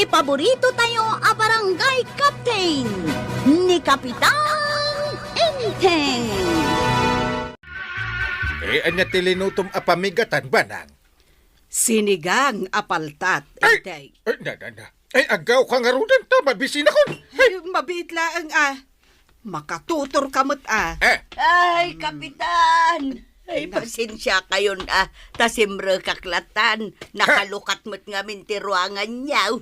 Di paborito tayo a barangay captain ni Kapitan Enteng. Anya tilinutom apamigatan ba nang? Sinigang apaltat, Enteng. Ay, agaw ka nga rudan ta, mabisin ako. Mabiit laang makatutor kamot Ay, Kapitan! Ay, pasensya kayo na. Tasimre kaklatan. Nakalukat mo't nga mintiruangan niyaw.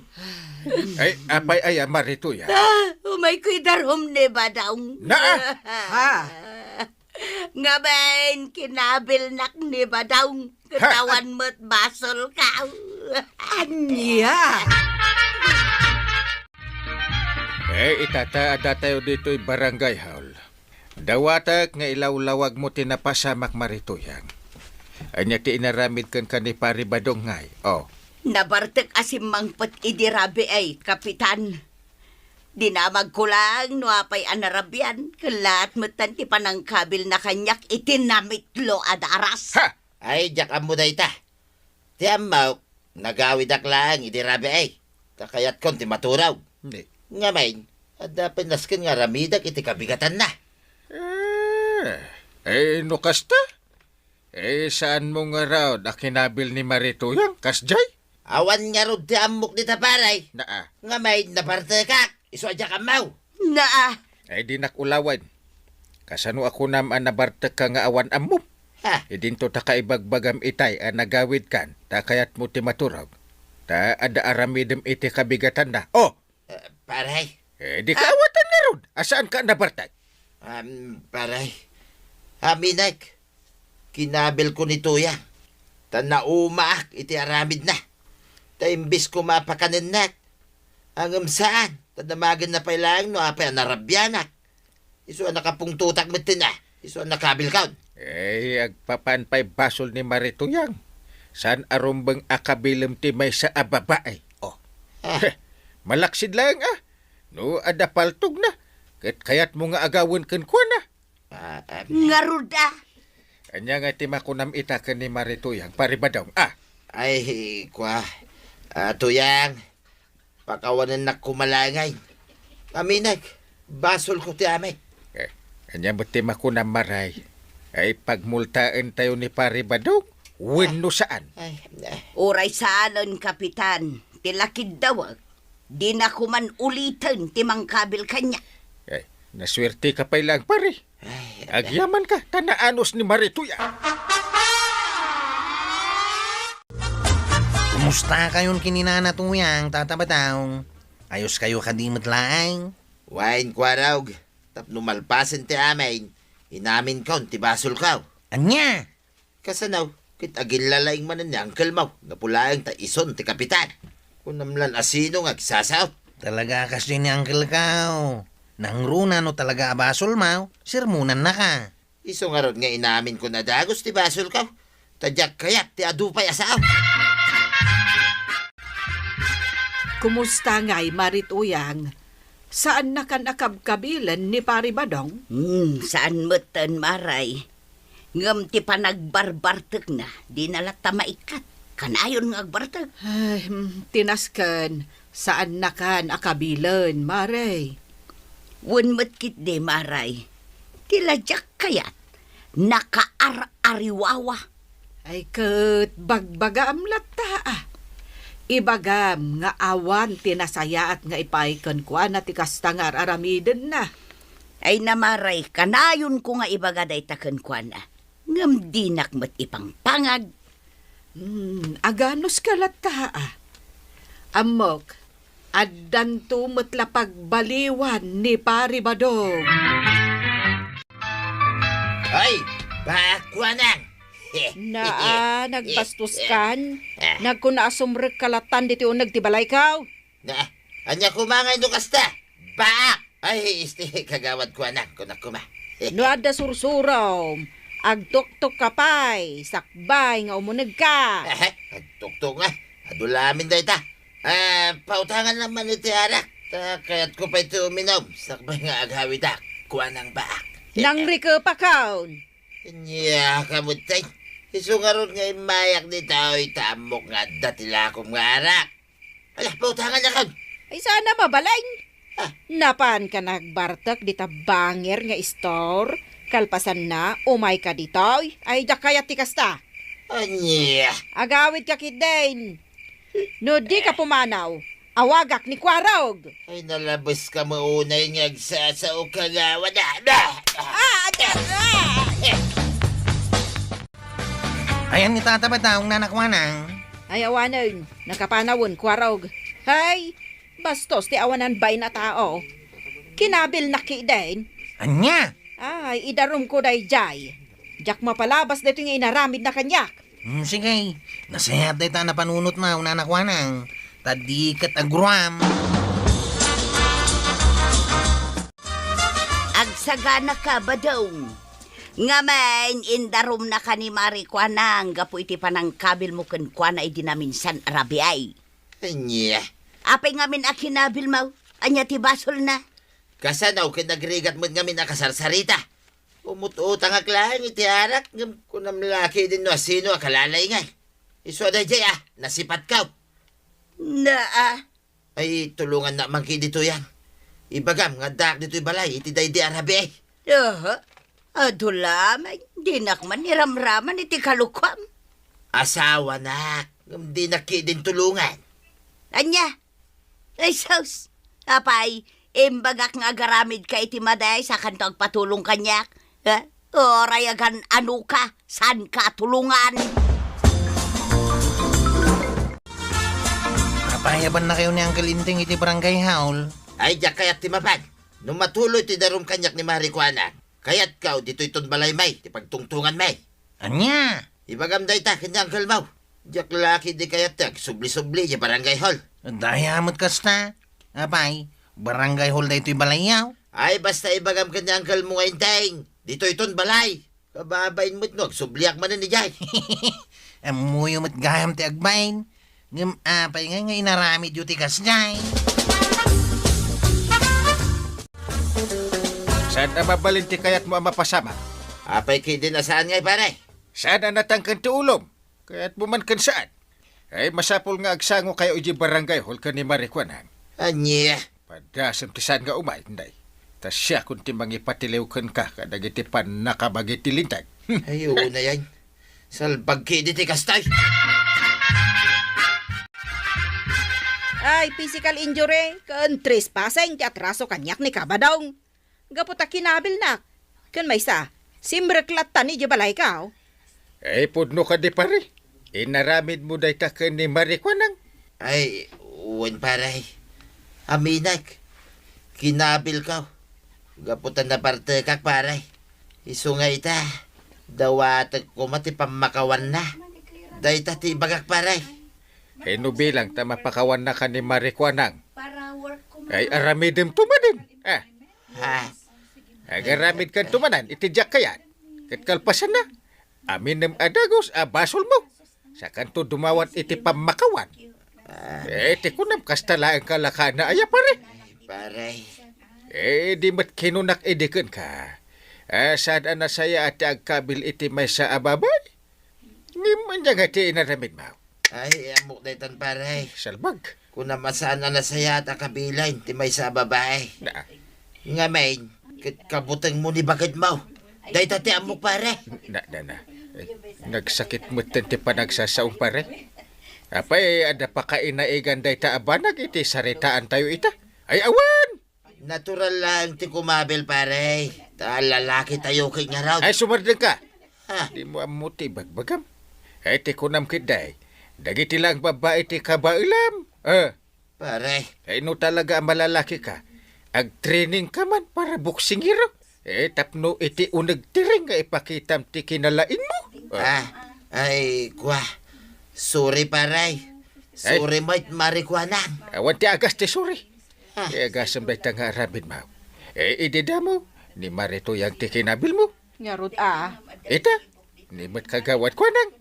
Ay, apay ay marito ya. Umay ko'y darom ni Badong. Ha? Nga bain, kinabil nak ni Badong. Katawan mo't basol ka. Anya? Itataada tayo dito'y barangay hall. Dawatak nga ilawlawag mo tinapasamak maritoyang. Anya ti inaramid kan ni Pari Badong ngay. Nabartek asim mangpet idirabi ay, Kapitan. Dinamag ko lang, nuapay anarabyan. Kalat matan ti panangkabil na kanyak itinamitlo adaras. Ha! Ay, jakam mo day ta. Ti amaw, nagawid lang, idirabi ay. Takayat kon ti maturaw. Hindi. Nga main, adapin naskin nga ramidak iti kabigatan na. Nukasta? Saan mo nga raw nakinabil ni Maritoyang? Kasjay? Awan nga rod ti amok ni taparay. Naa. Nga main, napartekak. Iso adya kamaw. Naa. Di nakulawan. Kasano ako naman nabartek ka nga awan ammo? Ha? Dinto ta kaibagbagam itay nagawid kan. Ta kayat mo ti maturag. Ta ada aramidem iti kabigatan na. Paray. Di kaawatan nga rod. Asaan ka nabartek? Paray. Aminak. Kinabil ko ni Tuya. Ta naumaak iti aramid na. Ta imbis ko mapakanenak. Ang saan? Ta damagan na pailang no apay narabyanak. Iso nakapungtutak mo na. Iso nakabil kaon. Agpapanpay basol ni Maritoyang. San arumbang akabilem ti may sa ababae? Malaksid lang No, ada paltog na. Kaya't mo nga agawin kan kwa na. Ngaruda. Anya nga ti makunam itakan ni Maritoyang. Paribadong, Ay, kwa. Tuyang. Pakawanan na kumalangay. Aminag. Basol ko ti amay. Anya mo ti makunam maray. Ay pagmultaan tayo ni Paribadong. Wenno saan? Oray saanon, Kapitan. Tilakid dawag. Di na kuman ulitin timangkabil kanya. Naswerte ka pa lang, pare. Agyaman ka, tanaanos ni Marituya. Kumusta kayon kininana tuyang, tatabataw? Ayos kayo kadimot laang? Wain kwa raw. Tapno malpasin ti amain. Inamin kaon ti basol kaw. Anya? Kasanaw, kit agilalaing manan ni Uncle Mau. Napulaang ta ison ti Kapitan. Kunamlan asino nga kisasaw. Talaga kasi ni Uncle Kao. Nangruna no talaga abasol mau, sirmunan na ka. Iso nga ron nga inamin ko na dagos ti basol kaw. Tadyak kayat ti adupay asaw. Kumusta nga'y Marituyang? Saan na kan akabkabilan ni Pari Badong? Saan moten maray? Ngam ti panagbarbartek na, di nalata maikat. Kanayon nga agbartek. Ay, tinasken, saan na kan akabilan, Maray? Wen kit de maray. Tiladyak kayat, nakaar-ariwawa. Ay ket bagbagam lata Ibagam nga awan tinasayaat nga ipaikan kwa na tikastangar aramiden na. Ay namaray, kanayon ko nga ibagaday taken kwa na. Ngam dinak mat ipang pangag. Aganos ka lata Amok, addan tumot pagbaliwan ni Pari Badong. Ay, bakwa nang. Nagbastos kan. Nagkunaasumrek kalatan dito nagtibalay kaw. Anya kumangay no kasta. Baak. Ay, kagawad ko anak ko na kuma. No ada sursuraw. Agtok-tok kapay. Sakbay nga umunag ka. Agtok-tok nga. Adulamin dahi ta. Pautangan naman iti arak. Kaya't ko pa ito uminom. Sakbay nga aghawid ak. Kuha ng baak. Nang rika pa kaon. Nya kamutay. Iso nga ron nga imayak ni tao itamok nga datila akong nga arak. Alah, pautangan na kang. Ay sana mabalay. Ah. Napan ka nagbartak di ta banger nga store. Kalpasan na, umay ka dito. Ay dakayat ti kasta. Anya. Agawid ka kidden. No di ka pumanaw. Awagak ni Kwarog. Ay, nalabas ka maunay nga agsasao ka na. Wala. Ayan ni tata ba taong nanakwanang? Ay awanan, nakapanawon Kwarog. Hay, bastos ti awanan bay na tao. Kinabil na kidden. Anya? Ay, idarum ko day jay. Jak mapalabas dito yung inaramid na kanyak. Sige. Nasayat day ta na panunot mo, nanakwanang. Tadi kat agruam. Agsagana ka ba daw? Nga man, indarom na ka ni Mari Kwanang, gapo iti panang kabil mo kan Kwana idi namin san Arabi ay. Anya. Apay ngamin akinabil mo, anya ti basol na. Kasanaw kinagrigat mo ngamin nakasarsarita. Umututang aklang iti arak. Kunam laki din no sino akalalay nga. Iso da jay nasipat ka. Ay, tulungan na man dito yan. Ibagam, nga dak dito'y balay, iti day di Arabi. Adulamay, di nakman niramraman iti kalukwam. Asawa na, di nakidin tulungan. Anya, ay sus, apay, imbagak nga garamid ka iti maday sa kantong patulong kanyak. O rayagan ano ka, san ka tulungan? Payaban na kayo ni Uncle Inting iti barangay haul. Ay, diyak kayat timapan. Nung matuloy ti darum kanyak ni Mari Kwana, kayat kaw dito iton balay may, ti pagtungtungan may. Anya? Ibagam day ta, kanyang kalmaw. Diyak laki di kayat tak, subli-subli di barangay hall. Dayamot kasta. Apay, barangay hall da ito'y balayaw. Ay, basta ibagam kanyang kalmo ngayon tayong. Dito iton balay. Kababain mo't no, subliak man ni Jay. Amuyo mo't gayam ti agbain. Ngam apay nga inaramid yu ti kasjay. Saan na mabalinti kayat mo ang mapasama? Apay kay din asaan ngay pare. Saan na natangkan ti ulom? Kaya't mo man kan saan? Ay masapol nga agsango kayo iji barangay hol ka ni Mari Kwanang. Anya. Padasam ti saan nga umay, nday. Tas siya kung ti mangipatilew kan ka kadagiti pan nakabagiti lintag. Ay, oo na yan. Salbag kay di ti kastay. Ay, physical injury, kan trespassing ti atraso kanyak ni Kabadong. Gaputa kinabil na. Kan may sa, simreklat tani di balay ka. Ay pudno ka di pare. Inaramid mo day ta ka ni Mari Kwanang. Ay, uwan pare. Aminag. Kinabil ka. Gaputan na parte kak pare. Iso nga ita. Dawatag ko mati pamakawan na. Day ta ti bagak pare. Ay no bilang ta mapakawan na ka ni Mari Kwanang. Ay aramidem tumanin. Ha? Agaramid kan tumanan, itidyak kayan. Kat kalpasan na. Aminem adagos, basol mo. Sa kanto dumawat iti pamakawan. Ti kunam kastala ang kalaka na aya pare. Pare. Di mat kinunak idikan ka. Saan na saya ati agkabil iti may sa ababay? Ngiman niya nga ti inaramid mo. Ay, amok na itan pare. Salbag. Kung namasaan na nasaya at kabilain, ti may sa babae. Na, Nga main, kabutang mo ni bakit mo. Day tati amok pare. na. Nagsakit mo ti panagsasaong pare. Apay, ada pa kainaigan day ta abanag iti saritaan tayo ita. Ay awan! Natural lang ti kumabil pare. Lalaki tayo kay nga raw. Ay sumardeng ka. Ha? Di mo amuti bagbagam. Ay ti kunam kiday. Dagiti lang babae ti kabailam. Pare. Ay no talaga ang malalaki ka. Ag-training ka man para buksingiro. Tapno iti unag tiring nga ipakitam ti kinalain mo. Ay, kwa. Sorry pare. Sorry mait marikwanang. Awan ti agas ti suri. Agasam day ta nga arabid mo. Idida mo. Ni Marito yang ti kinabil mo. Ngarod Ita. Ni mat kagawat ko nang.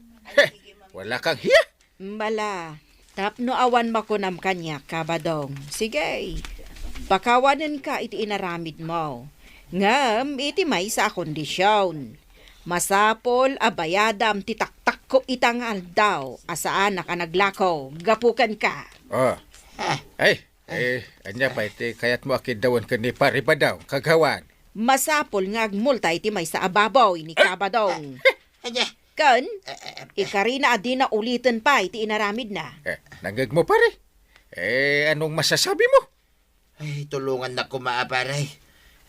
Wala kang hiya. Mbala, tapno awan makunam kanya, Kabadong. Sige, pakawanan ka iti inaramid mo. Ngam, iti may sa kondisyon. Masapol abayadam titaktak ko itang aldaw, asaan ka naglako, gapukan ka. Anya pa iti kayat mo akidawan ka ni pare ba daw, kagawan. Masapol nga agmulta iti may sa ababaw ni Kabadong. Anya? Kan, ikarina adi na ulitin pa iti inaramid na. Nanggag mo pare. Anong masasabi mo? Ay, tulungan na kumaa, paray.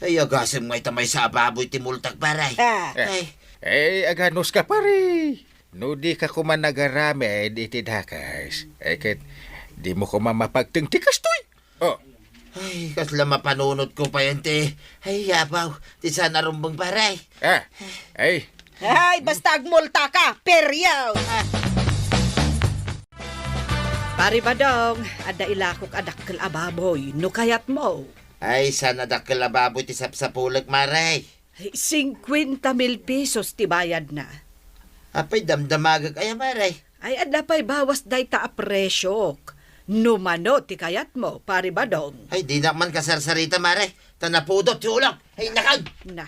Ay, agasim nga itamay sa ababoy timultag, paray. Ay, Aganos ka pare. No di ka kuman nagaramid iti dakas. Ket di mo kuman mapagtingtikas to'y. ay, kasla mapanunod ko pa yan, te. Ay, yabaw. Di sana rumbang, paray. Ay, Basta agmulta ka, peryaw! Pari Badong, ada ilakok adakkel ababoy, no kayat mo. Ay, sana dakil ababoy ti sapsapulag, maray. 50,000 pesos ti bayad na. Apay, damdamagag ay, maray. Ay ada pa'y bawas day ta a presyok. Numano ti kayat mo, Pari Badong. Ay, di naman kasarsarita, maray. Tanapudot, tulog. Ay, nakag. Na,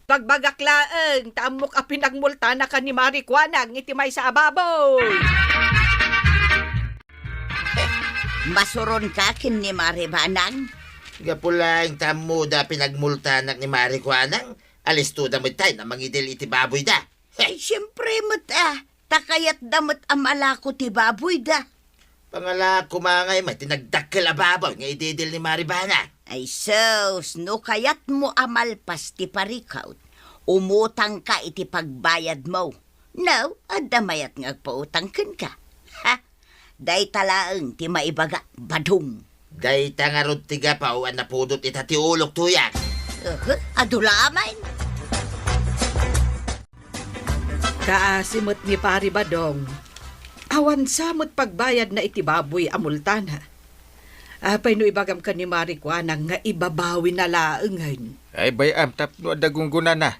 pagbagaklaan, taamok a pinagmulta na ka ni Marikwanag, iti may sa ababoy. Masuron ka kin ni Maribanang. Gapulang tamuda pinagmultanak ni Marikwanang. Alis to damit tayo na mangidil iti baboy da. Ay, siyempre mat takayat damat amalako ti baboy da. Pangala kumangay may tinagdakkel a baboy nga ididil ni Maribana. Ay sos, no kayat mo amalpas ti parikaw. Umutang ka iti pagbayad mo. No, adamayat nga pautangkin ka. Ha? Day talaang ti maibaga, badong. Day tangarod tiga pa o napudot itati ulok tuyak. Adulaman. Kaasimot ni Pari Badong, awan samot pagbayad na iti baboy amultana. Apay no ibagam ka ni Marikwanang nga ibabawi na laengan. ay bayam tapno adagunggunan na.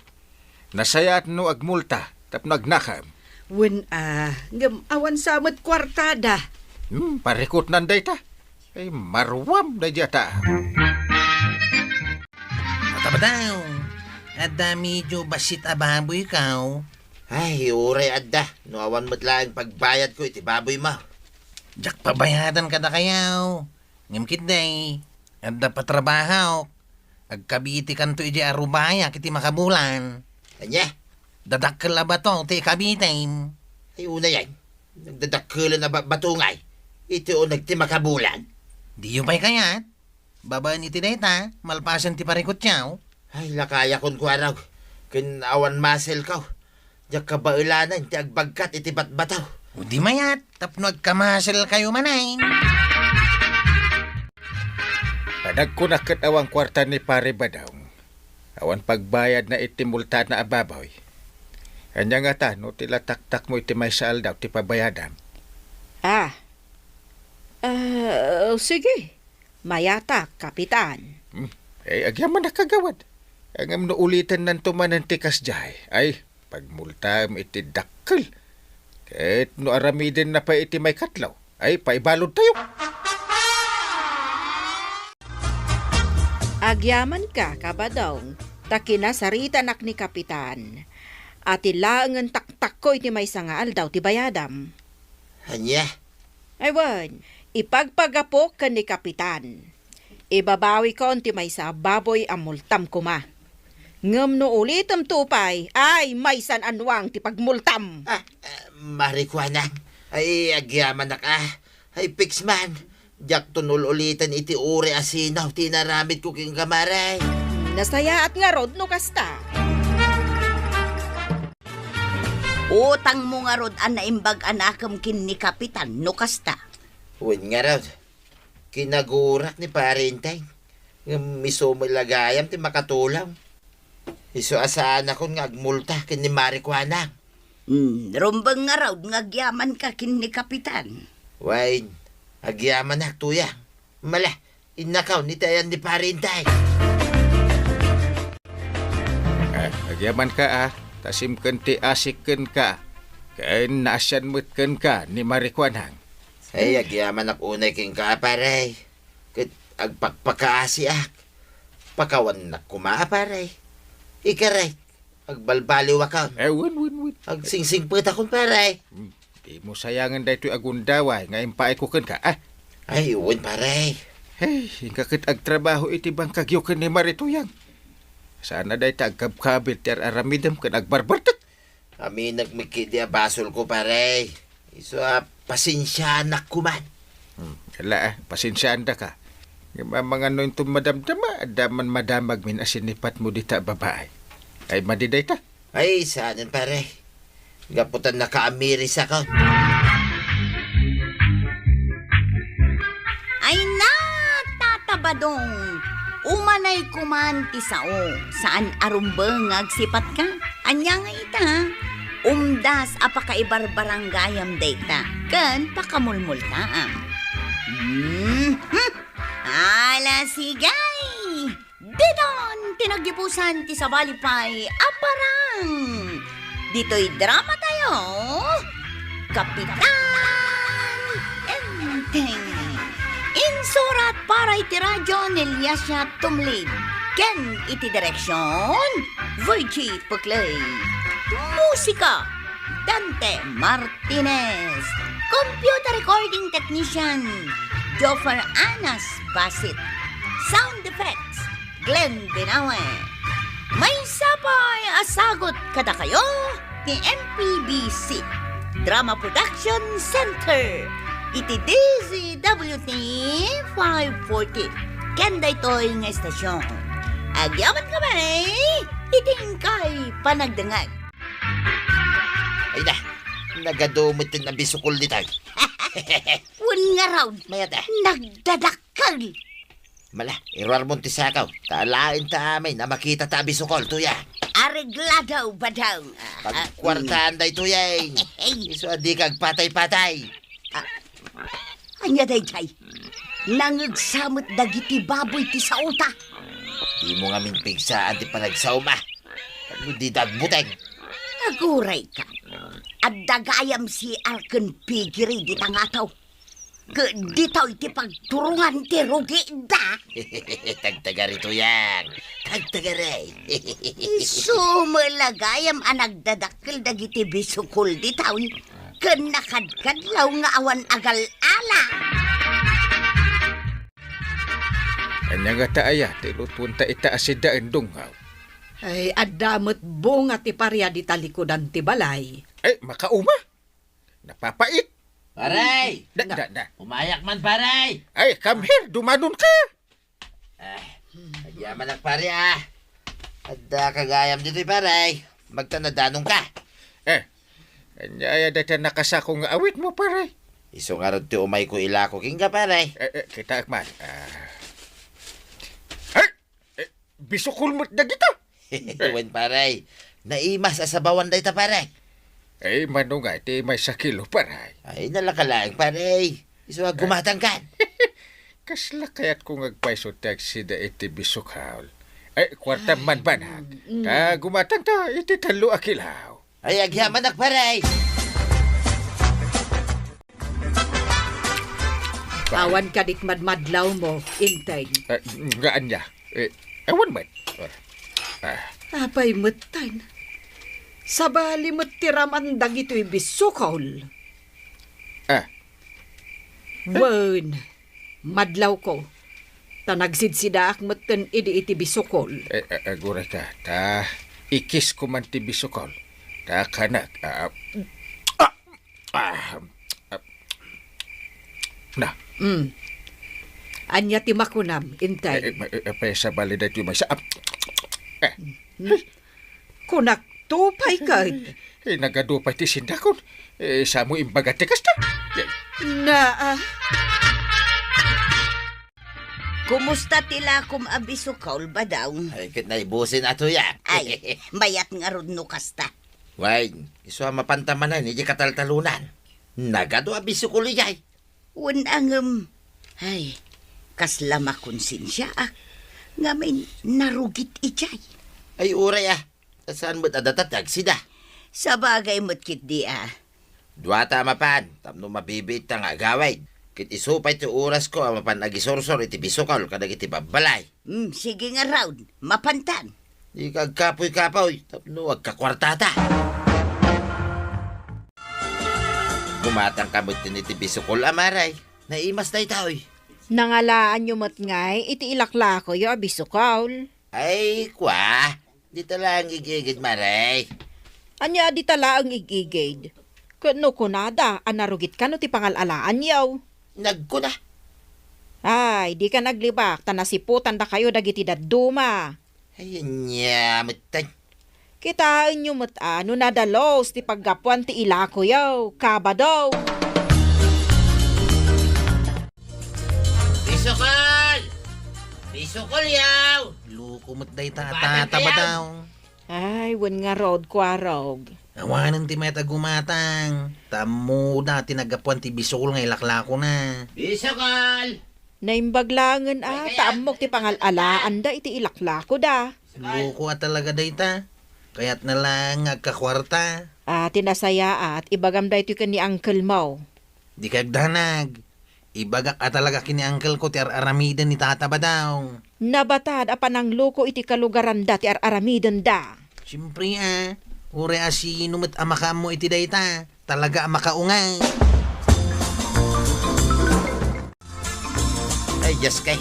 Nasayat no agmulta, tapno agnakam. Wen ngam awan samot kwartada. Parikot nanday ta. Ay marwam da jata. Matabadaw, ada medyo basit ababoy ka. Ay, uray adda. Nuawan mo't lang pagbayad ko iti baboy mo. Jak pabayadan ka da kayaw. Ngimkit day, ada patrabahaw. Agkabiti kanto iji arubaya kiti makabulan. Anya? Dadakkel ba to, ti kabitin. Ay, una yan. Nagdadakkelan na batungay. Ito o nagtimakabulan. Di yung pa'y kayat. Babaan iti data, malpasan ti parikot yaw. Ay, lakaya kon ko araw. Kinawan masel ka. Diyak kabaulanan, ti agbagkat iti batbataw. O di mayat, tapno agkamasel kayo manay. Padagkunakat awang kwarta ni pare ba daw. Awan pagbayad na itimulta na ababoy. Kanya nga ta, no tila taktak mo iti may saal daw, ti pabayadam. Sige. Mayata, kapitan. Agyaman na kagawad. Ang no ulitan ng tumanan ti kasjay. Ay, pagmulta mo iti dakkel. Kahit no aramidin na pa iti may katlaw. Ay, paibalod tayo. Agyaman ka, Kabadong. Takinasarita nak ni kapitan. At ilaangan taktak ko iti may sangaal daw ti bayadam. Anya? Aywan, ipagpagapok ka ni kapitan. Ibabawi ko ti may sa baboy amultam kuma. Ngam no ulitam tupay, ay may san anwang ti pagmultam. Marikwanang. Ay, agyaman na ka. Ay, fix man. Diyak tunul ulitan iti uri asinaw. Tinaramid ko king kamaray. Nasaya at nga rod no kasta. Utang mo nga rod an naimbag anakam kin ni kapitan, no kasta. Huwag nga raw. Kinagurak ni parintay. Miso mo lagayam ti makatulaw. Iso asaan ako nga agmulta kin ni Marikwanang. Rumbang nga raw, ngagyaman ka kin ni kapitan. Wain, agyaman na tuya. Mala, inakaw ni tayan ni parintay. Agyaman ka tasimken ti asikken ka. Kain naasyan mutken ka ni Marikwanang. Ay, agyaman ak unay king kaparay. Kat agpakpakaasi ak. Pakawan na kumaparay. Ikaray, agbalbaliw ka. Win. Agsingsing put akong paray. Di mo sayangan da ito'y agundaway nga impaay kuken ka. Ay, uwan pare. Hey, hingkakit ag trabaho iti bang kagyo kan ni Marituyang. Sana day tagabkabil ti aramidam kan agbarbartak. Kami nagmikidi a basol ko pare. Iso pasensya na kuman. Kala pasensyaan da ka. Yung mga no yung madamdama, daman madamag min asinipat mo dita babae. Ay madiday ta. Ay, saanan pare. Gaputan na kaamiris ako. Ay natatabadong. Umanay kuman ti sao. Saan arumbeng agsipat ka? Anya nga ita. Umdas apakaibarbarangayam data. Kan pakamulmultaam. Ala sigay. Didon tinagdipusan ti sabalipay aparang. Dito'y drama tayo. Kapitan Enteng. Insurat para iti radyo ni Lyasya Tumlid. Ken iti direksyon, Virgie Puclay. Musika, Dante Martinez. Computer recording technician, Joffer Anas Basit. Sound effects, Glenn Binawe. May sapay asagot kada kayo ni MPBC Drama Production Center. Iti DZWT 540. Kenda ito'y nga estasyon. Agyaman kami, iting kay panagdangag. Ay na, nagadumit din ang bisukol dito. Un nga raw, Mayat nagdadakal. Mala, iruar mo tisakaw. Talain ta amin na makita ta bisukol, tuya. Aregladaw ba daw? Pagkwartaan da ito yan. Iso di kag patay-patay. Anya dayjay, nangagsamot dagiti baboy ti sauta. Di mo nga pigsaan di panagsauma. Ano di dagbuteng. Naguray ka. At dagayam si Arken Pigiri di tangataw. Ditaw iti pagturungan ti rugi da. Tagtaga rito yan. Tagtaga Sumalagayam ang nagdadakil dagiti bisukol ditaw. Ken nakadkadlaw nga awan agal-ala. Kanya nga taaya, tilutunta ita asida endungaw. Ay, adamot bunga ti parya di talikodan ti balay. Ay, makauma. Napapait. Paray! Da. Umayak man, paray! Ay, come here, dumanon ka. Nagyaman ang pare Adda kagayam dito'y paray. Magtanadanong ka. Kanya ay dati nakasako nga awit mo, pare. Iso nga rin ti umay ko ilako king ka paray. Kita akman. Ay, bisukul mo't na dito. Wen paray. Naimas asabawan da ita paray. Ay, mano nga, iti may sakilo, pare. Ay, nalakalaang paray. Iso gumatang kan. Kasla kaya't kung agpaiso taxi da iti bisukhaw. Ay, kwarta man banag. Ta gumatang ta, iti talo akilaw. Ay, agyaman ak paray. Awan ka dit madmadlaw mo, intay. Gaan niya. Ewan man. Apay mutan. Sabali mo't tiraman dagito'y bisukol. Wen, madlaw ko. Tanagsidsidaak mo't iti bisukol. Aguray ka. Ta, ikis ko man ti bisukol. Ta kanak. Na. Anya ti makunam, intay. Sa bali da ito may sa... Kunak tupay ka. Nagadupay ti sindakon. Sa mo imbagati kasta. Na, Kumusta tila kum abisukaw ba daw? Ay, kit na ibusin ato yan. Ay, mayat nga rudno kasta. Why, iso mapantamanan, hindi kataltalunan. Nagado abiso ko liyay. Un ang ay, kaslama konsensya nga may narugit ijay. Ay, uray saan mo't adatatag sida? Sa bagay mo't kit di Duwata mapan, tapno mabibit ang agaway. Kit isupay ti oras ko, mapan nagisorsor iti bisukal, kadag iti babalay. Sige nga raw, mapantan. Di kagkapoy-kapoy, tapno agkakwartata. Gumatang kamot din iti bisukol amaray. Naimas na itaw Nangalaan nyo matngay, iti ilaklako yo abisukaul. Ay, kwa. Di talang igigid, Maray. Anya di tala ang igigid. Kano kunada, anarugit ka no ti pangalalaan yaw. Nagko na. Ay, di ka naglibak, tanasiputan da kayo dagiti daduma. Ayan niya, matay. Kitaan nyo matano nadalos ti paggapuan ti ilako yaw, kabadaw. Bisukol! Bisukol yaw! Luko mo't day tataba daw. Ay, wan nga road kwarog. Awanan ti meta gumatang. Tamo na tinagapuan ti bisukol nga ilaklako na. Bisukol! Naimbaglangan taamok ti pangalalaan da iti ilaklako da. Luko at talaga day ta. Kaya't na lang agkakwarta. Tinasaya at ibagam da ito ni Uncle Mo. Di kagdanag. Ibagak at talaga kini uncle ko ti aramidan ni tataba daw. Nabatad apanang loko iti kalugaran da ti aramiden da. Siyempre ure asino met amaka mo iti dayta. Talaga amakaungay. Ay, Diyos kay.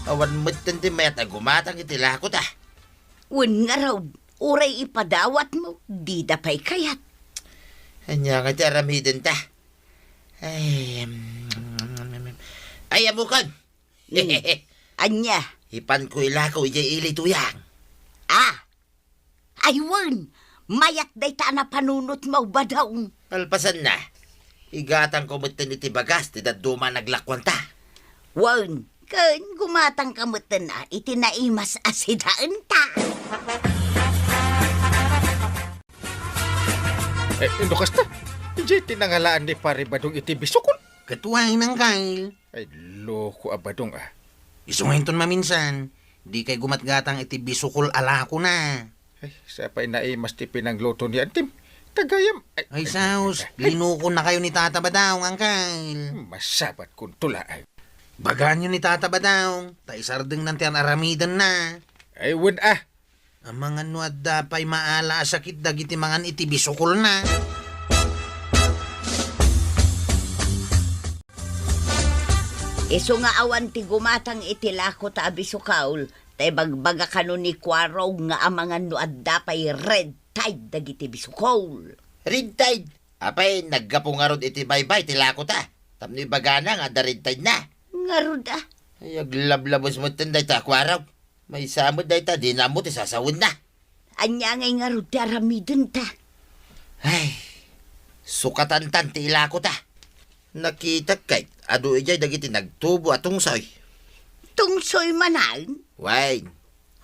Awan mo't tanti mayat gumatang itilakot Un nga raw, uray ipadawat mo, di dapay kayat. Anya nga ti aramiden ta. Ay, amukan. Anya, Ipan ko ilakaw ijay ili tuyang. aywan, mayat day ta na panunot mo ba daw? Palpasan na. Igatang ko mo't iti bagas, ti daduma naglakwang ta. Wan, kan gumatang kamutan na, itinaimas asidaan ta. Ino kasta? Ije tinangalaan ni pare badong iti bisukol. Katuwang ng kail. Ay, loko abadong Isungayin ton maminsan. Di kay gumatgatang iti bisukol alako na. Ay, sa pa inaimas ti pinangloto ni Antim. Tagayam. Ay saus, linuko na kayo ni Tata Badaw, angkal. Masabat kung tula ay. Bagaan nyo ni Tata Badaw, taisardeng ng tiyan aramidan na. Ay, wun Ang mga nuad dapay maala sakit dagiti mangan iti bisukol na. Iso nga awan ti gumatang itilako ta abisukaul, tay bagbaga kano ni Kwaraw nga amangan no adda pay red tide dagiti bisukol. Red tide. Apay, naggapo nga rod iti baybay, tilako ta. Tamno ibagana nga da red tide na. Nga rod Ay, aglablabos mo tanday ta, kwaraw. May samod day ta, di na mo ti sasawin na. Anya ngay nga rod ti aramiden ta. Ay, sukatan-tan ti ilako ta. Nakita kay, adu ijay dagiti nagtubo at tungsoy. Tungsoy manan, Way,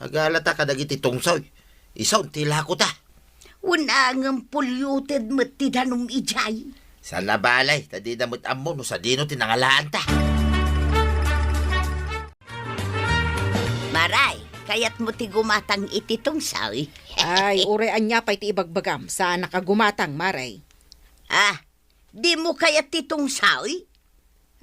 hagalata ka dagiti tungsoy. Isaw ti ilako ta. unang polluted met ti danum ijay. Sa nabalay, tadi damot ammo no sa dino tinangalaan ta. Maray, kayat mo ti gumatang iti tungsoy. Ay, ure anya pa'y ti ibagbagam sa nakagumatang maray. Di mo kayat ti tungsoy?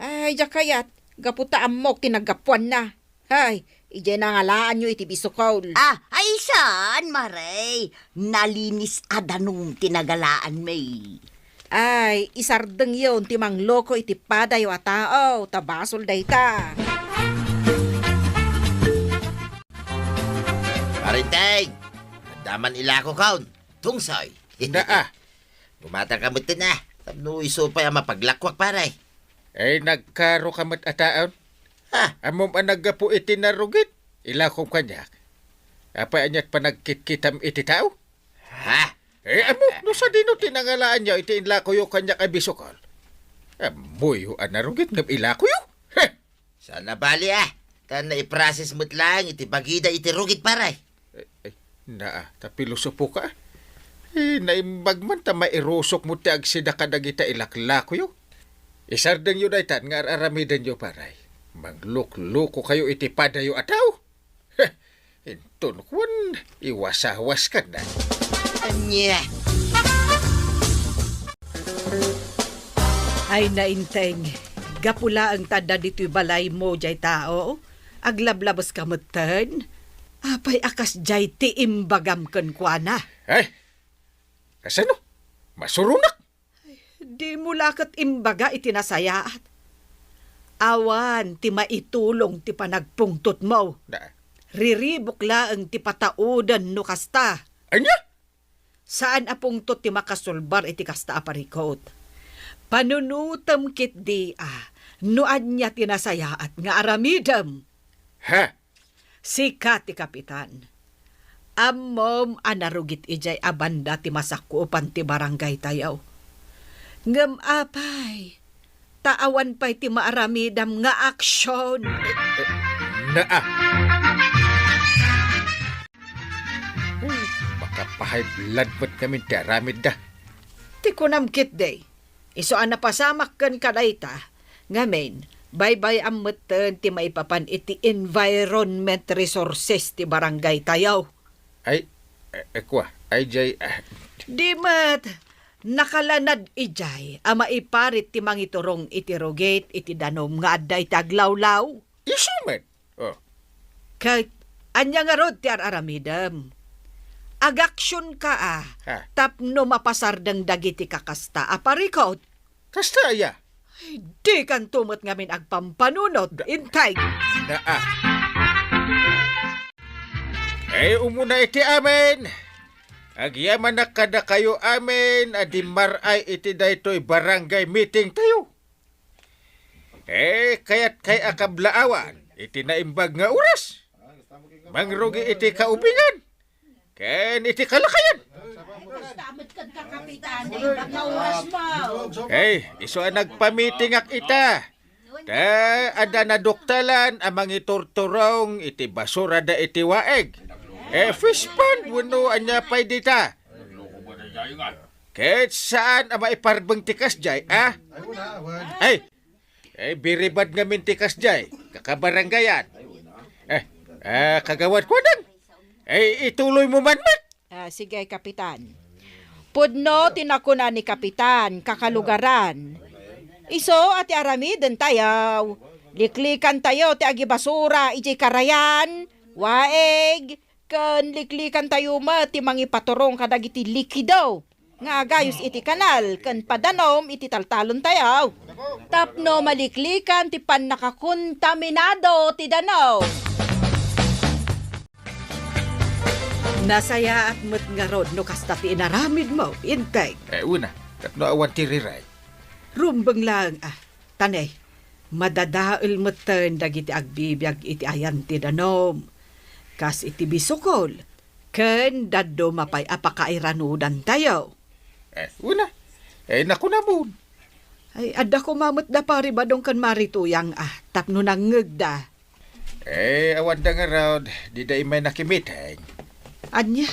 Ay, ja kayat, gaputa amok tinagapuan na. Ay, ije nangalaan nyo iti bisukaul. Ay saan, Maray? Nalinis adanum tinagalaan may. Ay, isardeng yun timang loko iti padayo a tao, tabasol dayta. Parintay, daman ilako kaun, tungsoy. Na Gumatang kamutin na. Tapno iso pa yung mapaglakwak paray. Ay, nagkaro kamat ataon. Amom ang naggapo iti narugit. Ilakong kanyak. Apay anyat pa nagkitkitam iti tao. Amom, no sa dino tinangalaan niya iti inlako yung kanyak ay bisukol. Amoy ang narugit ng ilako yung. Sana bali Kan na i-process mo't lang iti bagida iti rugit paray. Tapiluso po ka. Naimbagman ta mairusok mo ti agsida ka dagita ilaklako yung. Isardeng yun ay tan nga aramidan yung paray. Magluk-luko kayo iti padayo ataw. Inton kwan, iwasawas ka na. Anya. Ay nainteng, gapula ang tada dito'y balay mo, jay tao. Aglablabas kamutan. Apay akas jay ti imbagam kan kwa na. Ay, kasano? Masurunak. Di mo lakat imbaga itinasayaat. Awan ti maitulong ti panagpungtot mo. Da. Riribok laeng ti pataudan no kasta. Anya? Saan apungtot ti makasulbar iti kasta aparikot? Panunutam kit di noan niya tinasayaat nga aramidam. Ha? Sika ti kapitan. Ammom anarugit ijay abanda ti masakupan ti barangay tayaw. Ngem apay, taawan pa'y ti maaramidam nga aksyon. Naa. Baka pahay blood mo't kami ti aramid da. Ti kunam kit day. Iso ang napasamak kan kadayta. Ngamen, bye-bye ang meten ti maipapan iti environment resources ti barangay tayaw. Ay, ekwa, ay jay, Di mat, nakalanad ijay ama iparit ti mangiturong iti rogate iti danom nga adday taglawlaw. isuman. Oh, Kahit anya nga rod ti aramidam. Agaksyon ka Ha. tapno mapasardang dagiti kakasta aparikot. kasta ya. Di kan tumot ngamin agpampanunod. Intay. Naa. Ay, umuna iti amin. Agyaman na kada kayo amin, adi maray iti daytoy barangay meeting tayo. Kaya't kay akablaawan, iti naimbag nga oras. Mangrugi iti kaubingan. Ken iti kalakayan. Iso ang nagpamitingak ita. Ada na doktalan amang iturturong iti basura da iti waeg. Fish pond, wano anya pa'y dita. Kahit saan ama iparbang tikas jay, biribad ngamin tikas jay, kakabaranggayan. Kagawad ko nang. Ituloy mo man. Sige, kapitan. Pudno tinakuna ni kapitan, kakalugaran. Iso ati aramiden tayaw. Liklikan tayo ti agi basura, iti karayan, waeg, kan liklikan tayo ti mangipaturong kadagiti likido. Nga agayos iti kanal, kan padanom iti taltalon tayaw. Tapno maliklikan ti pan nakakontaminado ti danaw. Nasaya at mat nga rod no kasta ti inaramid mo. Intay. Una, tapno awan tiriray. Rumbang lang tanay. Madadail matan dagiti agbibiyag iti ayan ti danom. Kas iti bisukol. Ken daddo mapay apakairanudan tayo. Una, naku na mo. Ay, adda ko mamot da pari badong kan marituyang tapno nang ngegda. Awan da nga raw, di da imay nakimitay. Anya,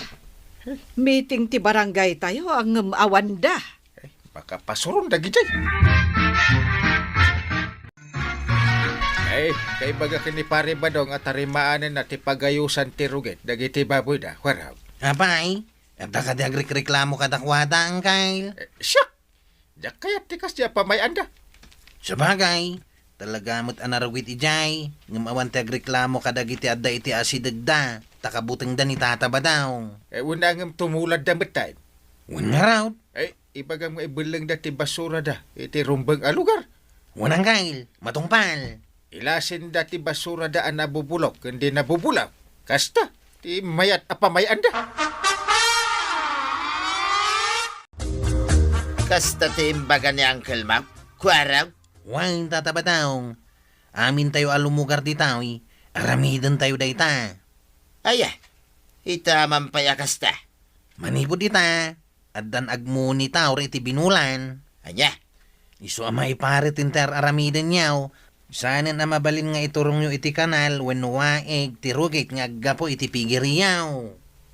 meeting ti barangay tayo ang awanda. Baka pasurong dagi jay. Kay baga kini pare badong at tarimaanan na ti pagayusan ti ruget dagiti baboy da, waraw. Apay, at ka di agreklamo kadakwada ang kail. Siya! Diyak kaya tikas diya pamayanda. Sabagay, talagamot anarawit ijay, ngam awan ti agreklamo kadagiti adda iti asidagda, takabuteng da ni tataba daw. Una ngam tumulad da matay. Una raw, Ibagang maibulang da ti basura da, iti rumbang alugar. unang kail, matungpal. Ilasin da ti basura da ang nabubulok, kundi nabubulak. Kasta, ti mayat apamayanda. Kasta ti imbaga ni Uncle Mac. Kwaraw. Wain tataba daw. Amin tayo alumugar di tawi, aramidan tayo da ita. Aya, itaman pa ya kasta. Manipod ita, addan agmuni tao iti binulan. Anya, Iso ama iparit inter aramidan niyaw. Sanin na mabalin nga iturong nyo iti kanal when waeg tirugit nga aggapo iti pigiriyaw.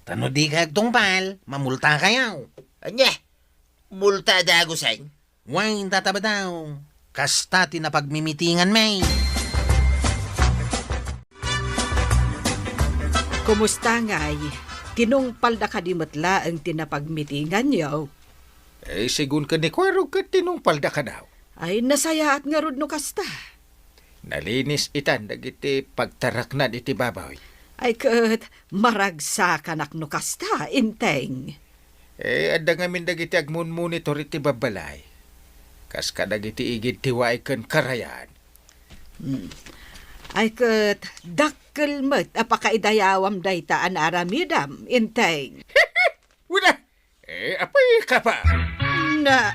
Tano di ka agtungpal, mamulta kayaw. anya, multa dagusay. Wain tataba daw. Kasta tinapagmimitingan may. Kumusta nga'y? Tinungpal na kadimatla ang tinapagmitingan niyo. Sigun ka ni Kwarog ka tinungpal da ka daw. Ay, nasaya at nga rod no kasta. Nalinis itan, dagiti pagtaraknan iti babaw. Ay, kat maragsakan ak no kasta, inteng. Adda nga min dagiti agmun-monitor iti babalay. Kas ka dagiti igid tiwaay ken karayan. Ay kat, dakkel met apakaidayawam dayta an aramidam, inteng. Wala. Apay ka pa? Na,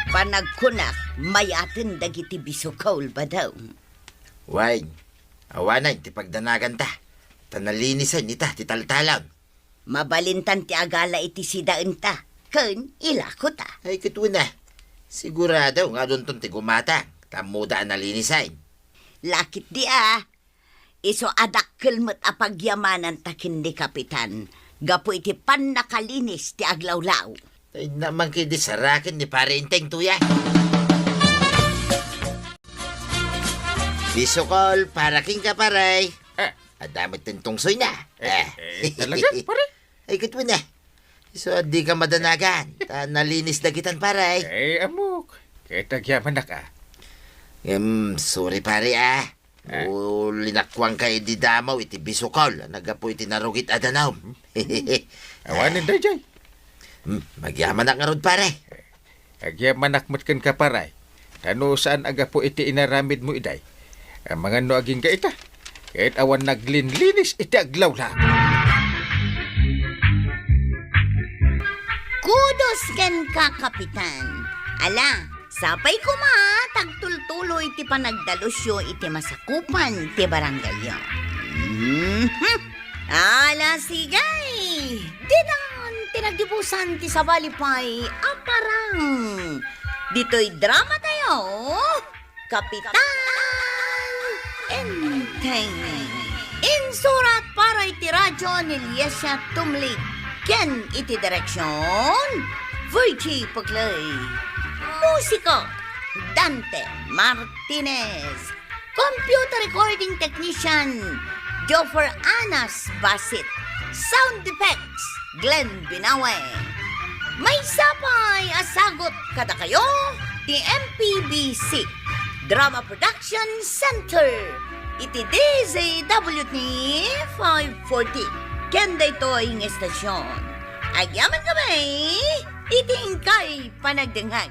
Panagkunak, mayatin dagiti bisukaw ba daw? Way, awanay, ti pagdanagan ta. Tanalinisan ita, ti taltalang. Mabalintan ti agala iti sidaan ta. Kun, ilako ta. Ay, katuna. Sigurado nga doon ton ti gumata. Tamuda ang nalinisan. Lakit di Iso adakkel met apagyamanan takin di kapitan. Gapo iti pan nakalinis ti aglawlaw. Ay naman kidi sarakin ni pare inteng tuya. Bisokol, para king ka paray. Adamit tin tungsoy na. Talaga, pare? Ay, katuna. So, di ka madanagan. Nalinis na kitan paray. Amok. Kitagyaman na ka. Sorry pare linakwang kay di damaw iti bisokol. Nagapo iti narugit adanaw. Awanin da jay. Magyaman na nga ron pare. Agyaman nakmatkan ka paray. Tano saan aga po iti inaramid mo iday. Ang mga no aging ka ita. Kahit awan naglinlinis iti aglaw lang. Kudos ken ka, kapitan. Ala, sapay ko tagtultuloy ti panagdalusyo iti masakupan ti barangay. Ala, sigay. Dinan, tinagdibusan ti sabalipay aparang. Dito'y drama tayo. Kapitan Enteng. Insurat para iti radyo ni Liesya Tumlig. Ken iti direksyon, Virgie Paglay. Musiko, Dante Martinez. Computer recording technician, Joffer Anas Basit. Sound effects, Glenn Binawe. May sapay asagot kada kayo, ti MPBC. Drama Production Center. Iti DZWT 540. Kenda ito ang estasyon. Agyaman kami, iti ingkay panagdangag.